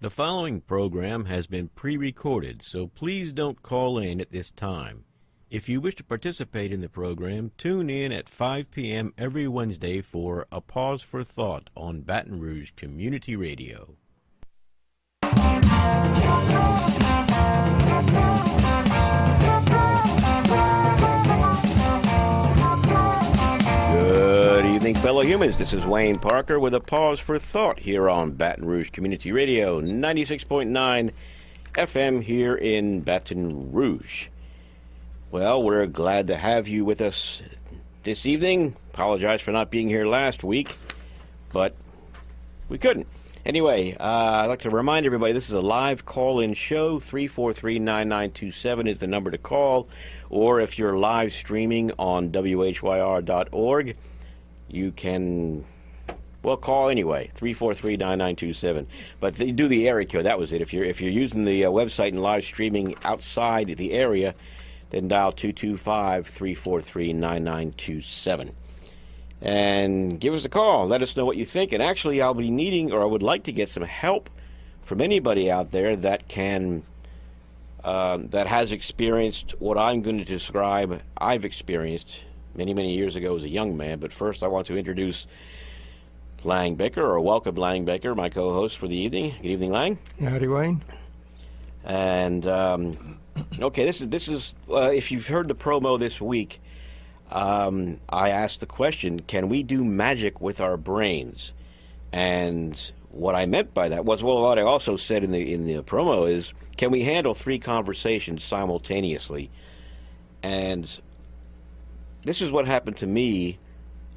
The following program has been pre-recorded, so please don't call in at this time. If you wish to participate in the program, tune in at 5 p.m. every Wednesday for A Pause for Thought on Baton Rouge Community Radio. Good evening, fellow humans. This is Wayne Parker with A Pause for Thought here on Baton Rouge Community Radio, 96.9 FM here in Baton Rouge. Well, we're glad to have you with us this evening. Apologize for not being here last week, but we couldn't. Anyway, I'd like to remind everybody this is a live call-in show. 343-9927 is the number to call. Or if you're live streaming on WHYR.org, you can, well, call anyway, 343-9927. But they do the area code. That was it. If you're using the website and live streaming outside the area, then dial 225-343-9927. And give us a call. Let us know what you think. And actually, I'll be needing, or I would like to get some help from anybody out there that can, that has experienced what I'm going to describe I've experienced many, many years ago as a young man. But first, I want to introduce Lang Baker, or welcome Lang Baker, my co-host for the evening. Good evening, Lang. Howdy, Wayne. And, okay, this is if you've heard the promo this week, I asked the question, can we do magic with our brains? And what I meant by that was, well, what I also said in the promo is, can we handle 3 conversations simultaneously? And this is what happened to me,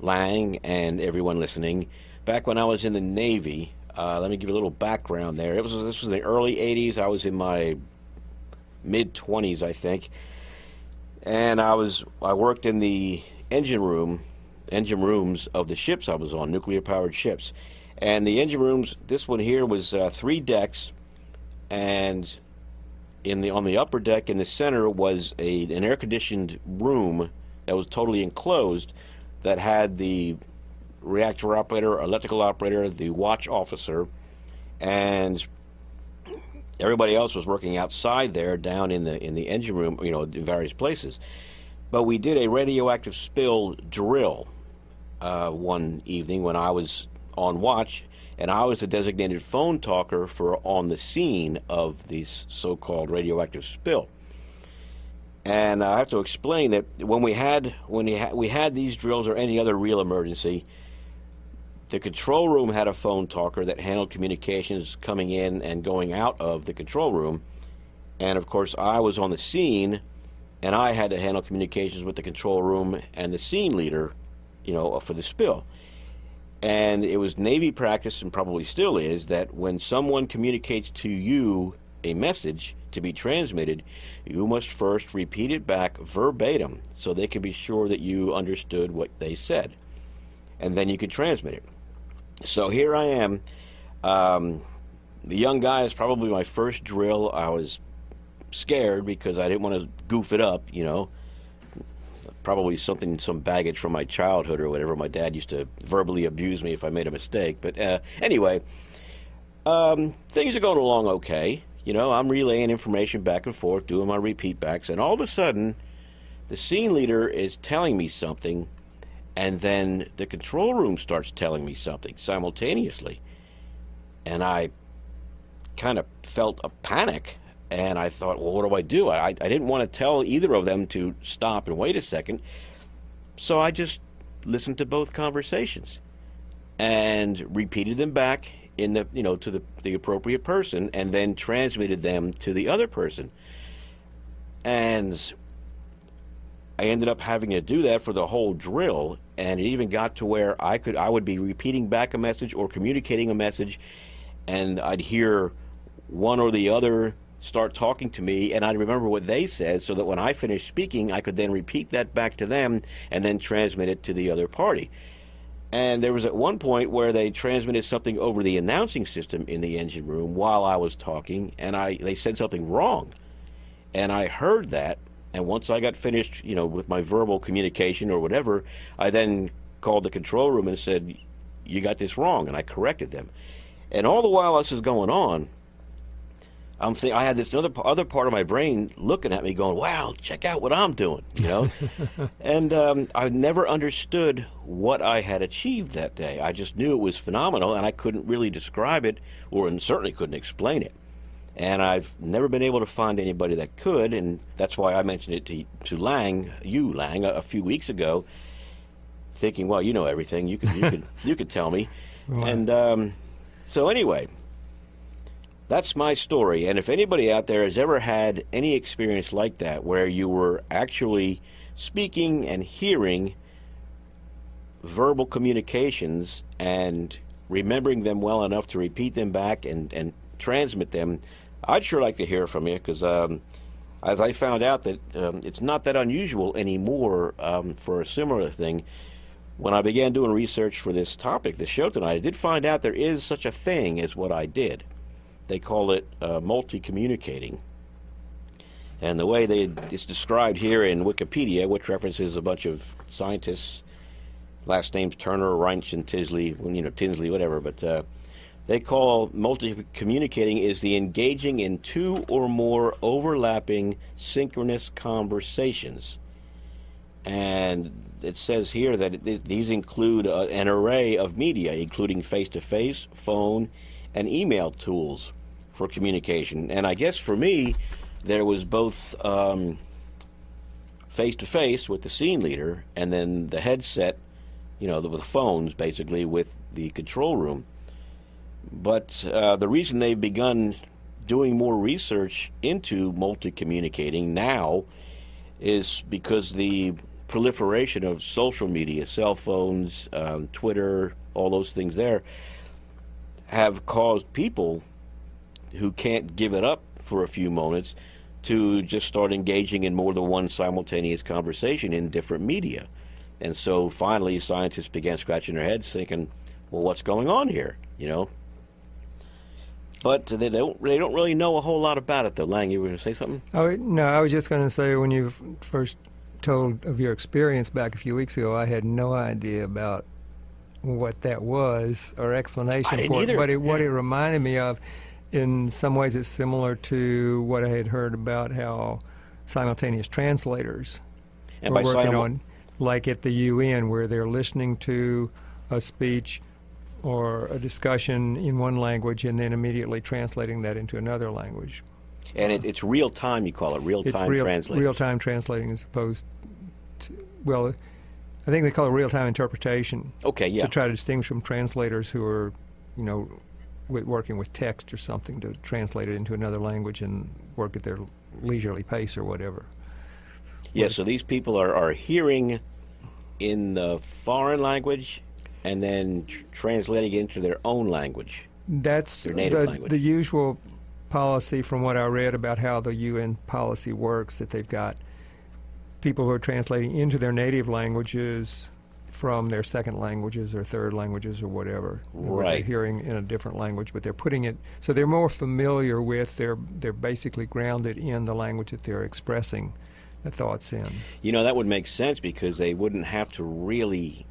Lang, and everyone listening, back when I was in the Navy. Let me give you a little background there. This was in the early 80s. I was in my mid-20s, I think. And I worked in the engine rooms of the ships I was on, nuclear-powered ships. And the engine rooms, this one here was 3 decks, and on the upper deck in the center was an air-conditioned room that was totally enclosed that had the reactor operator, electrical operator, the watch officer, and everybody else was working outside there, down in the engine room, in various places. But we did a radioactive spill drill one evening when I was on watch, and I was the designated phone talker for on the scene of this so-called radioactive spill. And I have to explain that when we had these drills or any other real emergency, the control room had a phone talker that handled communications coming in and going out of the control room. And, of course, I was on the scene, and I had to handle communications with the control room and the scene leader, for the spill. And it was Navy practice, and probably still is, that when someone communicates to you a message to be transmitted, you must first repeat it back verbatim so they can be sure that you understood what they said. And then you can transmit it. So here I am. The young guy is probably my first drill. I was scared because I didn't want to goof it up, Probably some baggage from my childhood or whatever. My dad used to verbally abuse me if I made a mistake. But anyway, things are going along okay. I'm relaying information back and forth, doing my repeat backs, and all of a sudden, the scene leader is telling me something, and then the control room starts telling me something simultaneously. And I kind of felt a panic, and I thought, well, what do? I didn't want to tell either of them to stop and wait a second, so I just listened to both conversations and repeated them back in the to the appropriate person, and then transmitted them to the other person. And I ended up having to do that for the whole drill, and it even got to where I would be repeating back a message or communicating a message, and I'd hear one or the other start talking to me, and I'd remember what they said, so that when I finished speaking, I could then repeat that back to them and then transmit it to the other party. And there was at one point where they transmitted something over the announcing system in the engine room while I was talking, and they said something wrong. And I heard that, and once I got finished, with my verbal communication or whatever, I then called the control room and said, you got this wrong, and I corrected them. And all the while this is going on, I had this other part of my brain looking at me, going, "Wow, check out what I'm doing," you know. And I never understood what I had achieved that day. I just knew it was phenomenal, and I couldn't really describe it, and certainly couldn't explain it. And I've never been able to find anybody that could, and that's why I mentioned it to Lang, a few weeks ago, thinking, well, you know everything, you could tell me. Right. And so anyway, that's my story. And if anybody out there has ever had any experience like that, where you were actually speaking and hearing verbal communications and remembering them well enough to repeat them back and transmit them, I'd sure like to hear from you, because as I found out that it's not that unusual anymore for a similar thing. When I began doing research for this topic, this show tonight, I did find out there is such a thing as what I did. They call it multi-communicating. And the way it's described here in Wikipedia, which references a bunch of scientists, last names Turner, Reinsch, and Tinsley, whatever, but they call multi-communicating is the engaging in two or more overlapping synchronous conversations. And it says here that these include an array of media, including face-to-face, phone, and email tools for communication. And I guess for me, there was both face-to-face with the scene leader, and then the headset, the phones, basically, with the control room. But the reason they've begun doing more research into multi-communicating now is because the proliferation of social media, cell phones, Twitter, all those things there, have caused people who can't give it up for a few moments to just start engaging in more than one simultaneous conversation in different media. And so finally scientists began scratching their heads thinking, well, what's going on here, But they don't really know a whole lot about it, though. Lang, you were going to say something? Oh, no, I was just going to say, when you first told of your experience back a few weeks ago, I had no idea about what that was or explanation for it. But what it reminded me of, in some ways, it's similar to what I had heard about how simultaneous translators were working on, like at the UN, where they're listening to a speech or a discussion in one language and then immediately translating that into another language. And it's real time, you call it, real-time translating. Real-time translating as opposed to, well, I think they call it real-time interpretation. Okay, yeah. To try to distinguish from translators who are, working with text or something to translate it into another language and work at their leisurely pace or whatever. Yeah, so these people are hearing in the foreign language and then translating it into their own language. That's their native language. The usual policy from what I read about how the UN policy works, that they've got people who are translating into their native languages from their second languages or third languages or whatever. Right. They're hearing in a different language, but they're putting it, so they're more familiar with, they're basically grounded in the language that they're expressing the thoughts in. That would make sense, because they wouldn't have to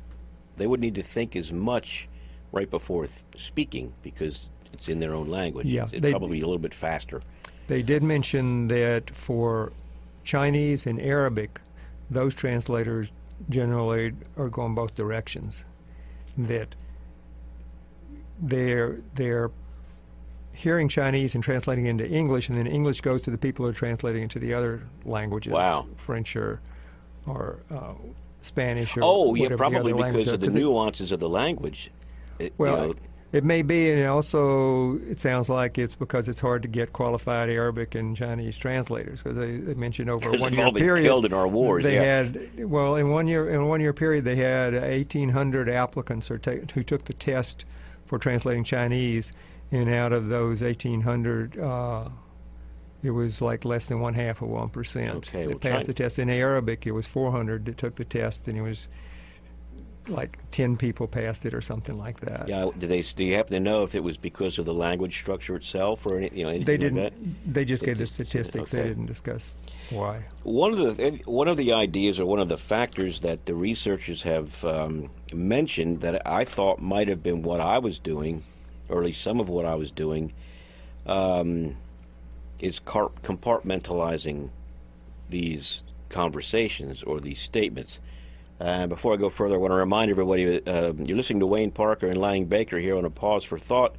they wouldn't need to think as much right before speaking, because it's in their own language. Yeah, it's probably a little bit faster. They did mention that for Chinese and Arabic, those translators generally are going both directions. That they're hearing Chinese and translating into English, and then English goes to the people who are translating into the other languages. Wow. French or Spanish or probably because of the nuances of the language. It may be, and also it sounds like it's because it's hard to get qualified Arabic and Chinese translators, because they mentioned over a 1 year period. They've all been killed in our wars. They had in 1 year period they had 1,800 applicants who took the test for translating Chinese, and out of those 1,800, it was like less than 0.5% that passed the test. In Arabic, it was 400 that took the test, and it was like 10 people passed it or something like that. Yeah. Do you happen to know if it was because of the language structure itself or anything they didn't, like that? They just gave the statistics. Okay. They didn't discuss why. One of the ideas, or one of the factors that the researchers have mentioned that I thought might have been what I was doing, or at least some of what I was doing, is compartmentalizing these conversations or these statements. Before I go further, I want to remind everybody you're listening to Wayne Parker and Lang Baker here on A Pause for Thought.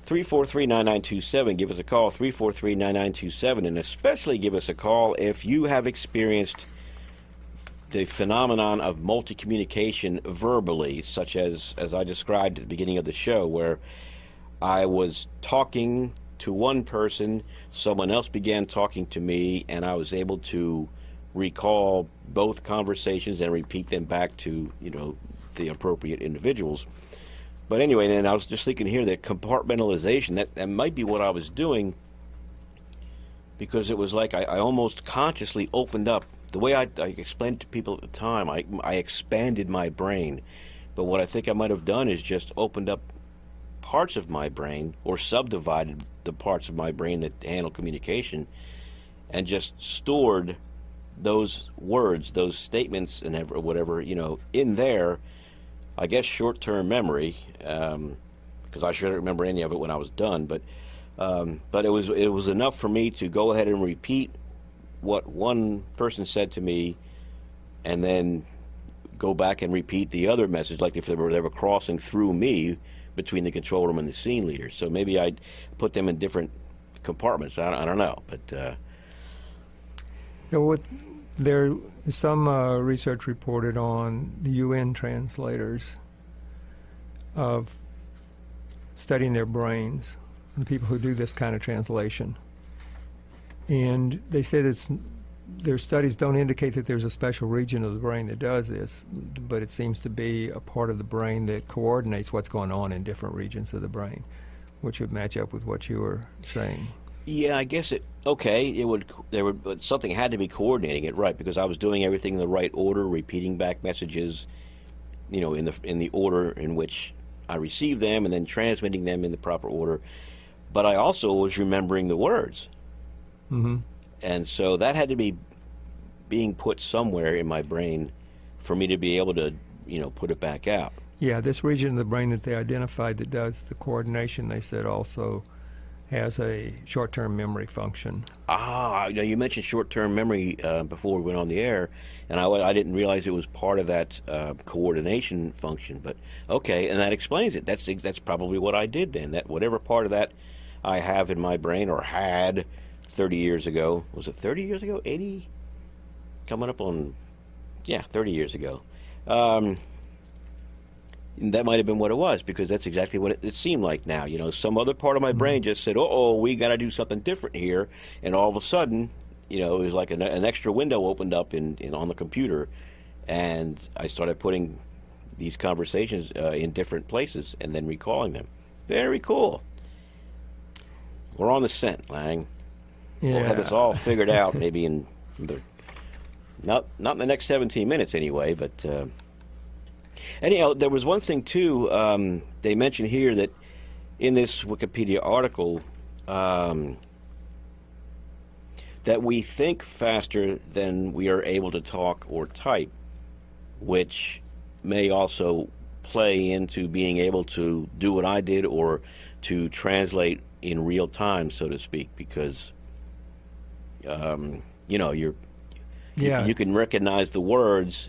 343-9927. Give us a call, 343-9927, and especially give us a call if you have experienced the phenomenon of multi-communication verbally, such as I described at the beginning of the show, where I was talking to one person, someone else began talking to me, and I was able to recall both conversations and repeat them back to, the appropriate individuals. But anyway, then I was just thinking here that compartmentalization, that might be what I was doing, because it was like I almost consciously opened up. The way I explained it to people at the time, I expanded my brain. But what I think I might have done is just opened up parts of my brain, or subdivided the parts of my brain that handle communication, and just stored those words, those statements, and whatever, in there. I guess short-term memory, because I shouldn't remember any of it when I was done. But it was enough for me to go ahead and repeat what one person said to me, and then go back and repeat the other message, like if they were crossing through me between the control room and the scene leader. So maybe I'd put them in different compartments. I don't know, but. There is some research reported on the UN translators of studying their brains, the people who do this kind of translation. And they say that their studies don't indicate that there's a special region of the brain that does this, but it seems to be a part of the brain that coordinates what's going on in different regions of the brain, which would match up with what you were saying. Yeah, I guess something had to be coordinating it, right? Because I was doing everything in the right order, repeating back messages, in the order in which I received them, and then transmitting them in the proper order. But I also was remembering the words, and so that had to be being put somewhere in my brain for me to be able to, put it back out. Yeah, this region of the brain that they identified that does the coordination, they said also has a short-term memory function. You mentioned short-term memory before we went on the air, and I didn't realize it was part of that coordination function. But okay, and that explains it. That's probably what I did then. That whatever part of that I have in my brain, or had 30 years ago. Was it 30 years ago? 80? Coming up on, 30 years ago. That might have been what it was, because that's exactly what it seemed like now. Some other part of my brain just said, we got to do something different here. And all of a sudden, it was like an extra window opened up on the computer, and I started putting these conversations in different places and then recalling them. Very cool. We're on the scent, Lang. Yeah. We'll have this all figured out maybe in not in the next 17 minutes anyway, but... Anyhow, there was one thing, too, they mentioned here that in this Wikipedia article, that we think faster than we are able to talk or type, which may also play into being able to do what I did, or to translate in real time, so to speak, because, you can recognize the words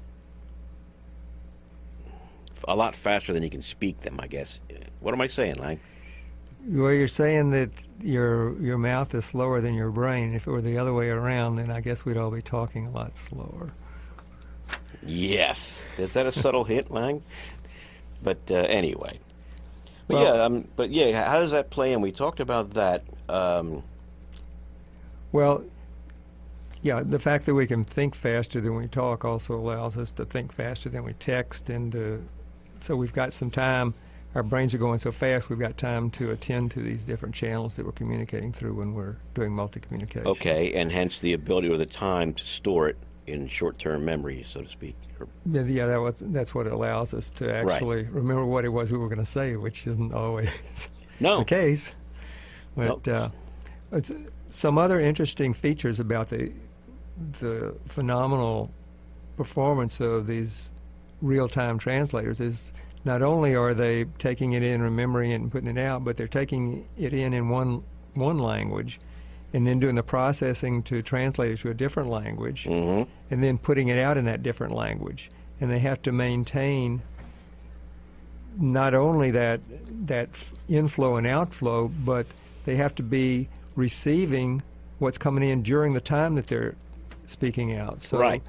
a lot faster than you can speak them, I guess. What am I saying, Lang? Well, you're saying that your mouth is slower than your brain. If it were the other way around, then I guess we'd all be talking a lot slower. Yes. Is that a subtle hint, Lang? But anyway. But how does that play in? We talked about that. The fact that we can think faster than we talk also allows us to think faster than we text, and so we've got some time. Our brains are going so fast, we've got time to attend to these different channels that we're communicating through when we're doing multi-communication. Okay, and hence the ability or the time to store it in short-term memory, so to speak. That's what it allows us to actually remember what it was we were going to say, which isn't always the case. But some other interesting features about the phenomenal performance of these real-time translators is not only are they taking it in, remembering it, and putting it out, but they're taking it in one language, and then doing the processing to translate it to a different language, and then putting it out in that different language. And they have to maintain not only that inflow and outflow, but they have to be receiving what's coming in during the time that they're speaking out. So, right.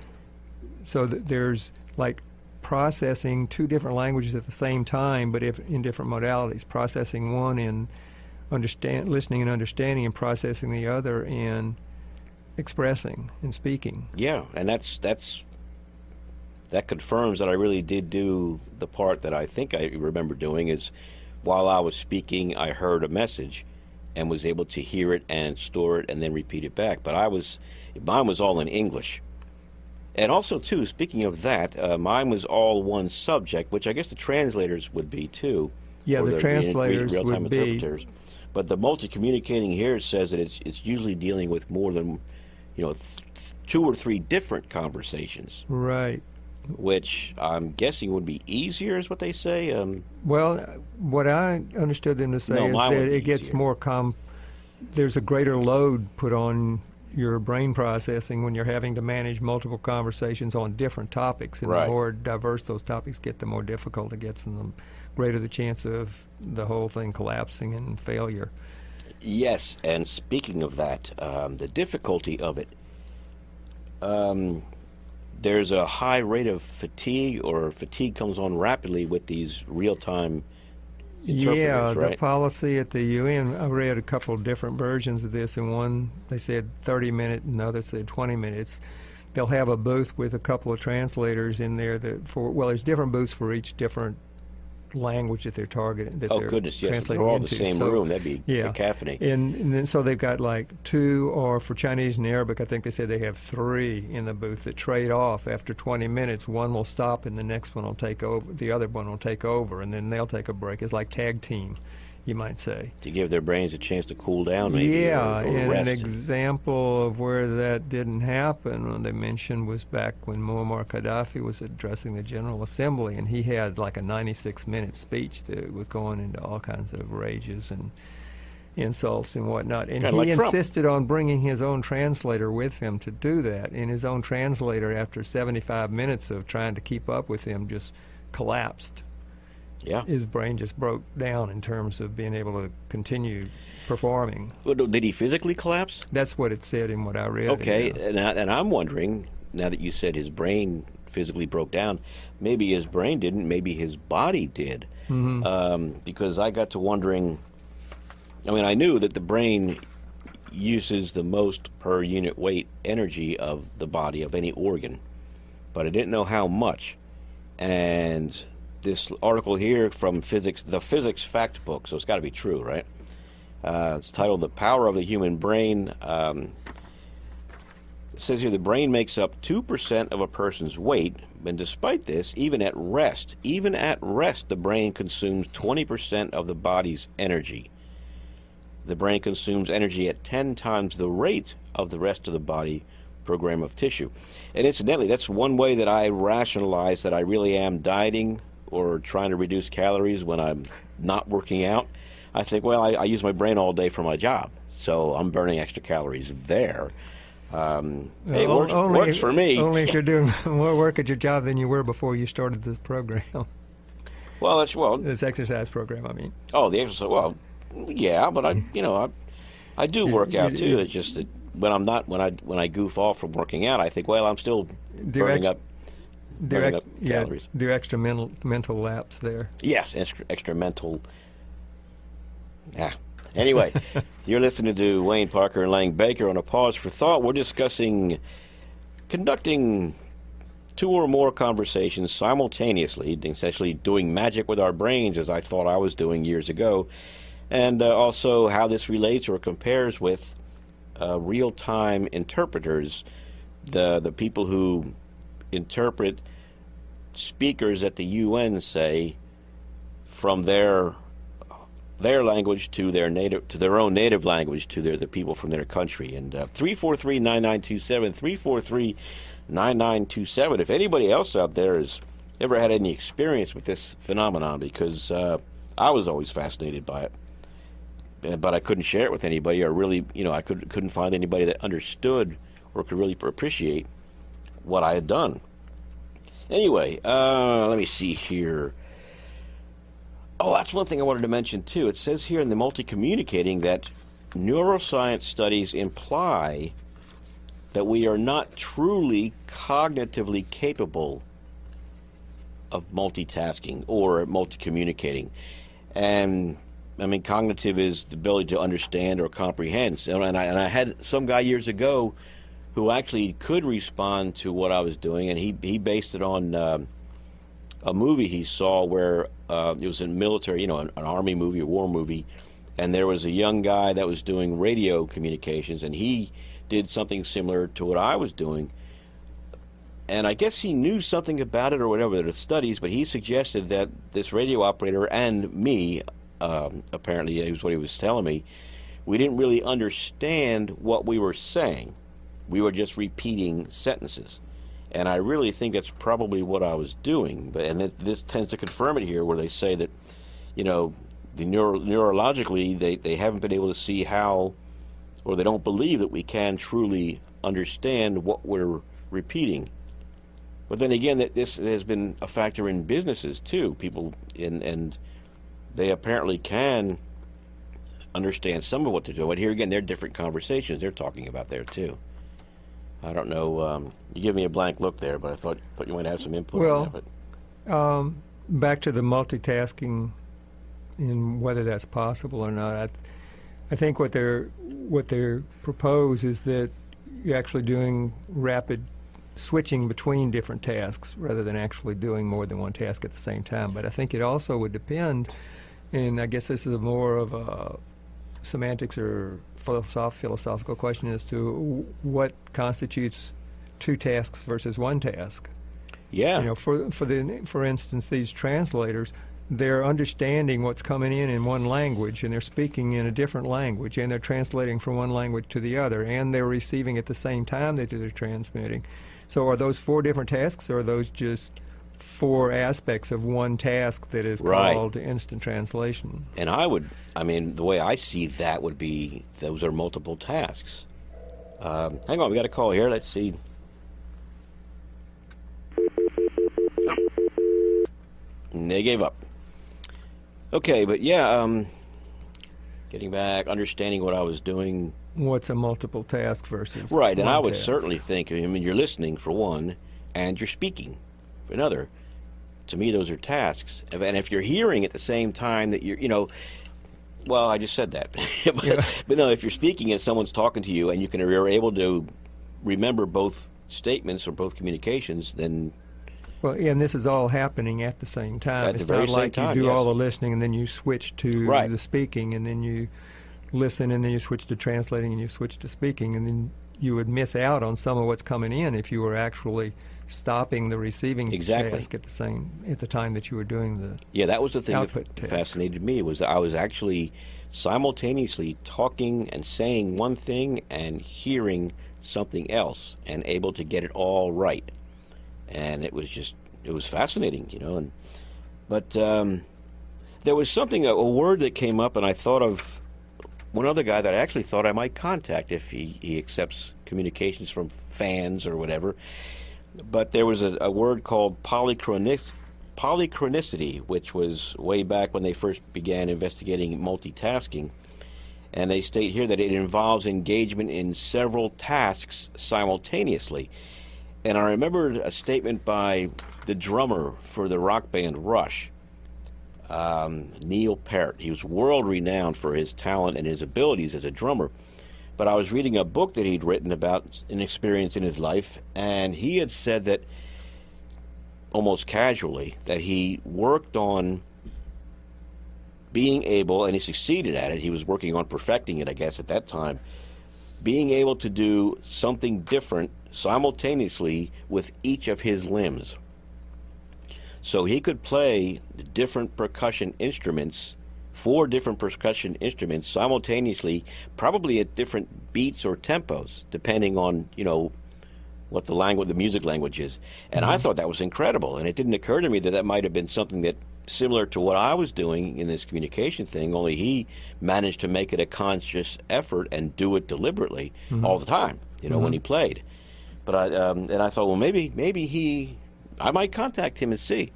So there's like processing two different languages at the same time, but in different modalities. Processing one in listening and understanding, and processing the other in expressing and speaking. Yeah, and that confirms that I really did do the part that I think I remember doing, is while I was speaking, I heard a message and was able to hear it and store it and then repeat it back. But mine was all in English. And also, too, speaking of that, mine was all one subject, which I guess the translators would be, too. Yeah, the translators real-time would be. Interpreters. But the multi-communicating here says that it's usually dealing with more than, 2 or 3 different conversations. Right. Which I'm guessing would be easier, is what they say. Well, what I understood them to say is that it gets more there's a greater load put on your brain processing when you're having to manage multiple conversations on different topics. And right. The more diverse those topics get, the more difficult it gets, and the greater the chance of the whole thing collapsing and failure. Yes, and speaking of that, the difficulty of it, there's a high rate of fatigue, or fatigue comes on rapidly with these real-time interpreters, yeah, right? The policy at the UN, I read a couple of different versions of this, and one they said 30 minutes, and another said 20 minutes. They'll have a booth with a couple of translators in there there's different booths for each different language that they're targeting. Goodness, yes, if they're all in the same room, that'd be cacophony. And then so they've got like 2, or for Chinese and Arabic, I think they said they have 3 in the booth that trade off. After 20 minutes, one will stop and the next one will take over, the other one will take over, and then they'll take a break. It's like tag team, you might say. To give their brains a chance to cool down, maybe. Yeah, or and rest. an example of where that didn't happen, they mentioned, was back when Muammar Gaddafi was addressing the General Assembly, and he had like a 96-minute speech that was going into all kinds of rages and insults and whatnot. And he insisted on bringing his own translator with him to do that. And his own translator, after 75 minutes of trying to keep up with him, just collapsed. Yeah. His brain just broke down in terms of being able to continue performing. Well, did he physically collapse? That's what it said in what I read. Okay, and I'm wondering, now that you said his brain physically broke down, maybe his brain didn't, maybe his body did. Because I got to wondering, I knew that the brain uses the most per unit weight energy of the body, of any organ, but I didn't know how much. And this article here from the Physics Fact Book, so it's got to be true, right? It's titled "The Power of the Human Brain." It says here the brain makes up 2% of a person's weight, and despite this, even at rest, the brain consumes 20% of the body's energy. The brain consumes energy at 10 times the rate of the rest of the body per gram of tissue. And incidentally, that's one way that I rationalize that I really am dieting or trying to reduce calories when I'm not working out. I think, well, I use my brain all day for my job, so I'm burning extra calories there. It works for me. Only if you're doing more work at your job than you were before you started this program. Well, this exercise program, I mean. Oh, the exercise. Well, yeah, but I do work out too. It's just that when I goof off from working out, I think, well, I'm still burning up calories. Do extra mental laps there. Yes, extra mental. Anyway, you're listening to Wayne Parker and Lang Baker on A Pause for Thought. We're discussing conducting 2 or more conversations simultaneously, essentially doing magic with our brains, as I thought I was doing years ago, and also how this relates or compares with real-time interpreters, the people who interpret speakers at the UN, say, from their language to their own native language to the people from their country. And 343-9927, 343-9927. If anybody else out there has ever had any experience with this phenomenon, because I was always fascinated by it. but I couldn't share it with anybody, or really, I couldn't find anybody that understood or could really appreciate what I had done. Anyway, let me see here. Oh, that's one thing I wanted to mention, too. It says here in the multi-communicating that neuroscience studies imply that we are not truly cognitively capable of multitasking or multi-communicating. And, I mean, cognitive is the ability to understand or comprehend. And I had some guy years ago who actually could respond to what I was doing, and he based it on a movie he saw where it was a military, an army movie, a war movie, and there was a young guy that was doing radio communications, and he did something similar to what I was doing. And I guess he knew something about it or whatever, the studies, but he suggested that this radio operator and me, apparently it was what he was telling me, we didn't really understand what we were saying. We were just repeating sentences. And I really think that's probably what I was doing. And this tends to confirm it here, where they say that, neurologically, they haven't been able to see how, or they don't believe that we can truly understand what we're repeating. But then again, that this has been a factor in businesses too. People and they apparently can understand some of what they're doing. But here again, they're different conversations they're talking about there too. I don't know. You give me a blank look there, but I thought you might have some input on that. But back to the multitasking and whether that's possible or not. I think what they propose is that you're actually doing rapid switching between different tasks rather than actually doing more than one task at the same time. But I think it also would depend, and I guess this is more of a semantics or philosophical question as to what constitutes two tasks versus one task. Yeah. For instance, these translators, they're understanding what's coming in one language, and they're speaking in a different language, and they're translating from one language to the other, and they're receiving at the same time that they're transmitting. So are those four different tasks, or are those just four aspects of one task that is called instant translation? And the way I see that would be those are multiple tasks. Hang on, we got a call here. Let's see. And they gave up. Okay, but yeah, getting back, understanding what I was doing. What's a multiple task versus right? And I would task? certainly think. You're listening for one, and you're speaking for another. To me, those are tasks. And if you're hearing at the same time that well, I just said that. but no, if you're speaking and someone's talking to you, and you're able to remember both statements or both communications, then. Well, and this is all happening at the same time. It's not like you do all the listening and then you switch to the speaking, and then you listen and then you switch to translating and you switch to speaking, and then you would miss out on some of what's coming in if you were actually stopping the receiving task at the time that you were doing the that was the thing that task. Fascinated me, was that I was actually simultaneously talking and saying one thing and hearing something else and able to get it all right. And it was fascinating, but there was something, a word that came up, and I thought of one other guy that I actually thought I might contact if he accepts communications from fans or whatever. But there was a word called polychronicity, which was way back when they first began investigating multitasking. And they state here that it involves engagement in several tasks simultaneously. And I remembered a statement by the drummer for the rock band Rush, Neil Peart. He was world-renowned for his talent and his abilities as a drummer. But I was reading a book that he'd written about an experience in his life, and he had said that, almost casually, that he worked on being able, and he succeeded at it, he was working on perfecting it, I guess, at that time, being able to do something different simultaneously with each of his limbs. So he could play the different percussion instruments, 4 different percussion instruments simultaneously, probably at different beats or tempos, depending on, what the music language is. And I thought that was incredible, and it didn't occur to me that might have been something that similar to what I was doing in this communication thing, only he managed to make it a conscious effort and do it deliberately all the time, when he played. But I thought, well, maybe I might contact him and see.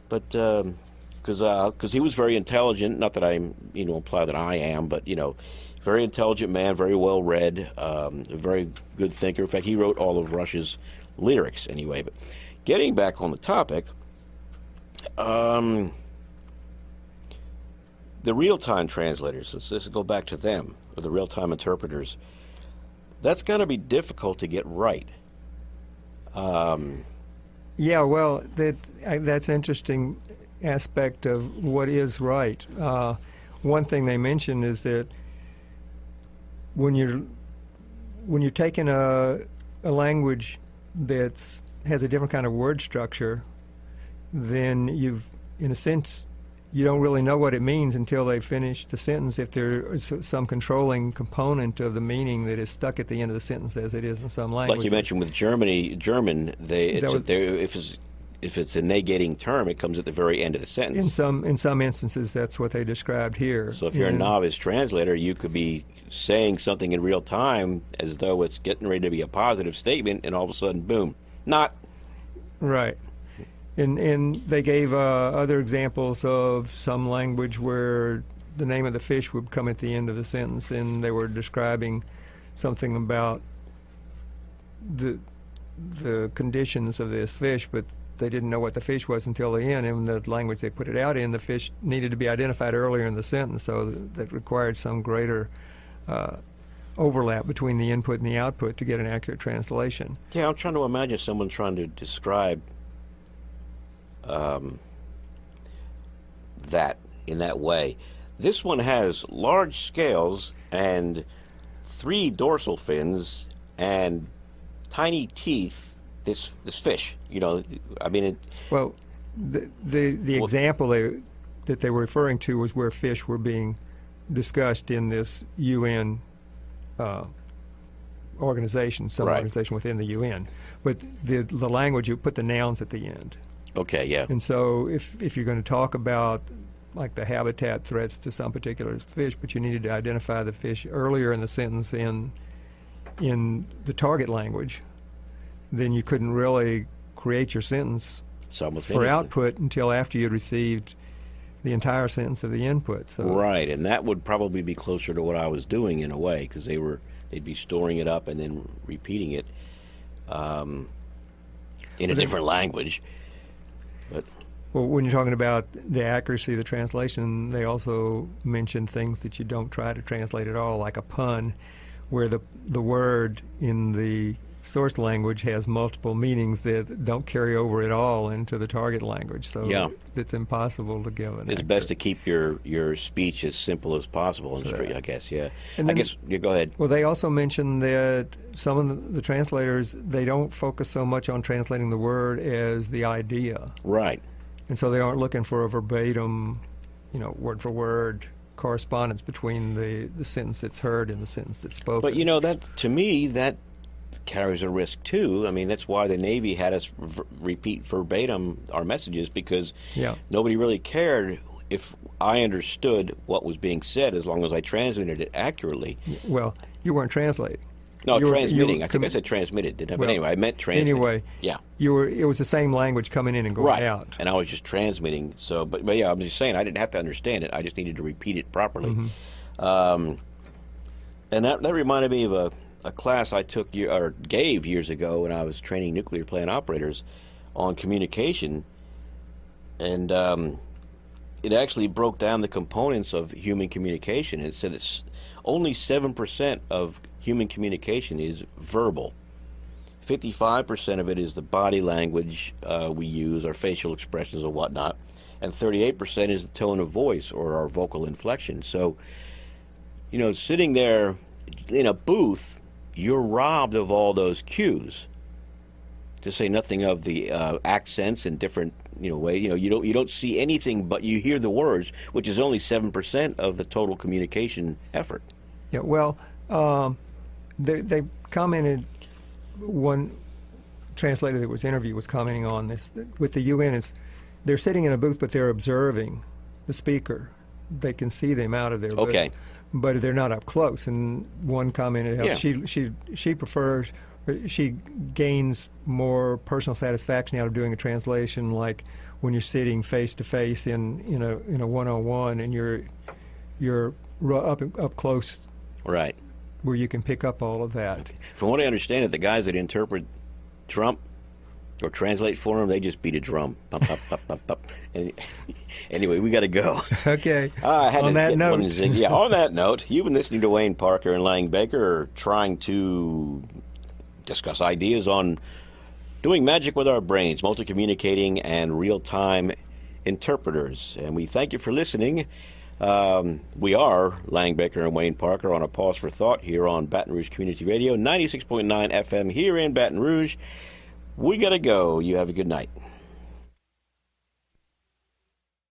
But because he was very intelligent, not that I imply that I am, but very intelligent man, very well read, a very good thinker. In fact, he wrote all of Rush's lyrics anyway. But getting back on the topic, the real-time translators, let's go back to them, or the real-time interpreters. That's going to be difficult to get right. Yeah, well, that's an interesting aspect of what is right. One thing they mention is that when you're taking a language that has a different kind of word structure, then in a sense, you don't really know what it means until they finish the sentence, if there is some controlling component of the meaning that is stuck at the end of the sentence, as it is in some languages. Like you mentioned with German, if it's a negating term, it comes at the very end of the sentence. In some instances, that's what they described here. So if you're a novice translator, you could be saying something in real time as though it's getting ready to be a positive statement, and all of a sudden, boom, not. Right. And they gave other examples of some language where the name of the fish would come at the end of the sentence, and they were describing something about the conditions of this fish, but they didn't know what the fish was until the end. And the language they put it out in, the fish needed to be identified earlier in the sentence, so that required some greater overlap between the input and the output to get an accurate translation. Yeah, I'm trying to imagine someone trying to describe that in that way. This one has large scales and 3 dorsal fins and tiny teeth. This fish, I mean. Well, the example that they were referring to was where fish were being discussed in this UN organization, some organization within the UN. But the language, you put the nouns at the end. Okay, yeah. And so if you're going to talk about like the habitat threats to some particular fish, but you needed to identify the fish earlier in the sentence in the target language, then you couldn't really create your sentence for output until after you'd received the entire sentence of the input. So. Right, and that would probably be closer to what I was doing in a way, because they'd be storing it up and then repeating it in a different language. But well, when you're talking about the accuracy of the translation, they also mention things that you don't try to translate at all, like a pun, where the word in the source language has multiple meanings that don't carry over at all into the target language. So it's impossible to give an It's best to keep your speech as simple as possible and straight, I guess, yeah. And then, go ahead. Well, they also mentioned that some of the translators, they don't focus so much on translating the word as the idea. Right. And so they aren't looking for a verbatim, word for word correspondence between the sentence that's heard and the sentence that's spoken. But, that to me, that carries a risk too. I mean, that's why the Navy had us repeat verbatim our messages, because nobody really cared if I understood what was being said as long as I transmitted it accurately. Well, you weren't translating. No, transmitting. I think I said transmitted, didn't I? But anyway, I meant transmitting. Anyway, it was the same language coming in and going out. And I was just transmitting. So, but yeah, I'm just saying I didn't have to understand it. I just needed to repeat it properly. And that reminded me of a class I took or gave years ago when I was training nuclear plant operators on communication, and it actually broke down the components of human communication. It said that only 7% of human communication is verbal. 55% of it is the body language we use, our facial expressions and whatnot, and 38% is the tone of voice or our vocal inflection. So, sitting there in a booth, you're robbed of all those cues, to say nothing of the accents and different way. You don't see anything, but you hear the words, which is only 7% of the total communication effort. Yeah, well, they commented, one translator that was interviewed was commenting on this, with the UN, they're sitting in a booth, but they're observing the speaker. They can see them out of their booth. Okay. But they're not up close. And one commented how she prefers, she gains more personal satisfaction out of doing a translation, like when you're sitting face to face in a one-on-one, and you're up close, right, where you can pick up all of that. Okay. From what I understand, the guys that interpret Trump or translate for him, they just beat a drum. Bump, bump, bump, bump, bump. Anyway, we got to go. Okay. On that note. On that note, you've been listening to Wayne Parker and Lang Baker, trying to discuss ideas on doing magic with our brains, multi-communicating, and real-time interpreters. And we thank you for listening. We are Lang Baker and Wayne Parker on A Pause for Thought here on Baton Rouge Community Radio, 96.9 FM here in Baton Rouge. We got to go. You have a good night.